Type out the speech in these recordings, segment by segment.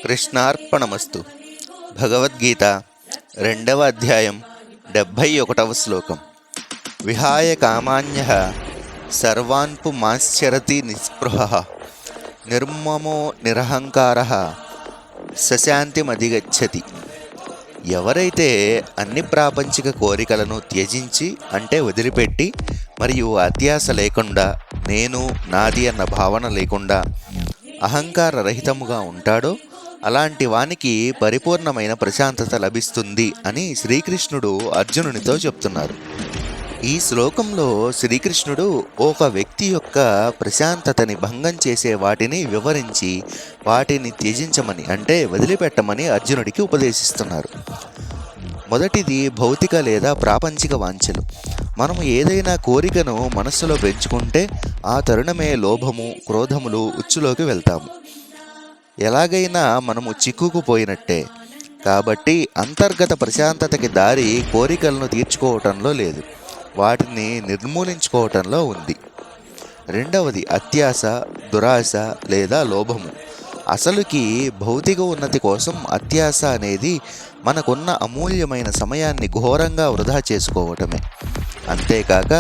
కృష్ణార్పణమస్తు. భగవద్గీత 2వ అధ్యాయం 71వ శ్లోకం. విహాయ కామాన్యః సర్వాన్ పుమాశ్చరతి నిస్పృహః నిర్మమో నిరహంకారః సశాంతిమధిగచ్చతి. ఎవరైతే అన్ని ప్రాపంచిక కోరికలను త్యజించి అంటే వదిలిపెట్టి మరియు అత్యాశ లేకుండా నేను నాది అన్న భావన లేకుండా అహంకార రహితముగా ఉంటాడో అలాంటి వానికి పరిపూర్ణమైన ప్రశాంతత లభిస్తుంది అని శ్రీకృష్ణుడు అర్జునునితో చెప్తున్నారు. ఈ శ్లోకంలో శ్రీకృష్ణుడు ఒక వ్యక్తి యొక్క ప్రశాంతతని భంగం చేసే వాటిని వివరించి వాటిని త్యజించమని అంటే వదిలిపెట్టమని అర్జునుడికి ఉపదేశిస్తున్నారు. మొదటిది భౌతిక లేదా ప్రాపంచిక వాంఛలు. మనము ఏదైనా కోరికను మనస్సులో పెంచుకుంటే ఆ తరుణమే లోభము, క్రోధములు ఉచ్చులోకి వెళ్తాము. ఎలాగైనా మనము చిక్కుకుపోయినట్టే. కాబట్టి అంతర్గత ప్రశాంతతకి దారి కోరికలను తీర్చుకోవటంలో లేదు, వాటిని నిర్మూలించుకోవటంలో ఉంది. రెండవది అత్యాశ, దురాశ లేదా లోభము. అసలుకి భౌతిక ఉన్నతి కోసం అత్యాశ అనేది మనకున్న అమూల్యమైన సమయాన్ని ఘోరంగా వృధా చేసుకోవటమే. అంతేకాక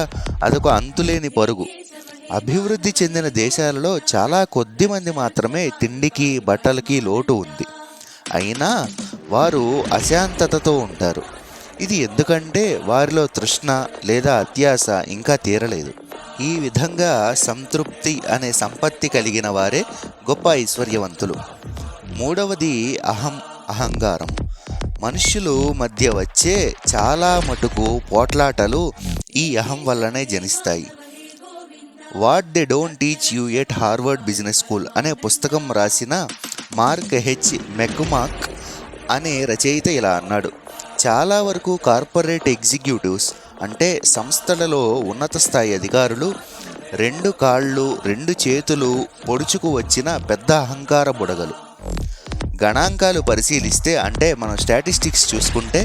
అదొక అంతులేని పరుగు. అభివృద్ధి చెందిన దేశాలలో చాలా కొద్ది మంది మాత్రమే తిండికి బట్టలకి లోటు ఉంది, అయినా వారు అశాంతతతో ఉంటారు. ఇది ఎందుకంటే వారిలో తృష్ణ లేదా అత్యాశ ఇంకా తీరలేదు. ఈ విధంగా సంతృప్తి అనే సంపత్తి కలిగిన వారే గొప్ప ఐశ్వర్యవంతులు. మూడవది అహంకారం. మనుష్యులు మధ్య వచ్చే చాలా మటుకు పోట్లాటలు ఈ అహం వల్లనే జనిస్తాయి. What they don't teach you at Harvard business school అనే పుస్తకం రాసిన మార్క్ హెచ్ మెక్మాక్ అనే రచయిత ఇలా అన్నాడు: చాలా వరకు కార్పొరేట్ ఎగ్జిక్యూటివ్స్ అంటే సంస్థలలో ఉన్నత స్థాయి అధికారులు 2 కాళ్ళు 2 చేతులు పొడుచుకు వచ్చిన పెద్ద అహంకార బుడగలు. గణాంకాలు పరిశీలిస్తే అంటే మనం స్టాటిస్టిక్స్ చూసుకుంటే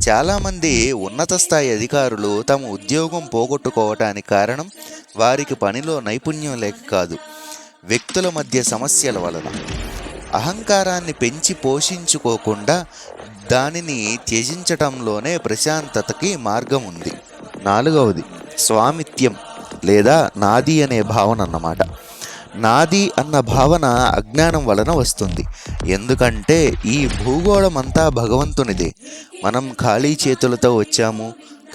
చాలామంది ఉన్నత స్థాయి అధికారులు తమ ఉద్యోగం పోగొట్టుకోవటానికి కారణం వారికి పనిలో నైపుణ్యం లేక కాదు, వ్యక్తుల మధ్య సమస్యల వలన. అహంకారాన్ని పెంచి పోషించుకోకుండా దానిని త్యజించటంలోనే ప్రశాంతతకి మార్గం ఉంది. నాలుగవది స్వామిత్యం లేదా నాది అనే భావన అన్నమాట. నాది అన్న భావన అజ్ఞానం వలన వస్తుంది. ఎందుకంటే ఈ భూగోళం అంతా భగవంతునిదే. మనం ఖాళీ చేతులతో వచ్చాము,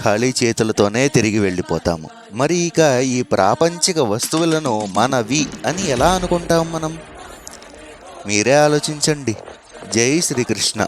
ఖాళీ చేతులతోనే తిరిగి వెళ్ళిపోతాము. మరి ఇక ఈ ప్రాపంచిక వస్తువులను మనవి అని ఎలా అనుకుంటాం మనం? మీరే ఆలోచించండి. జై శ్రీకృష్ణ.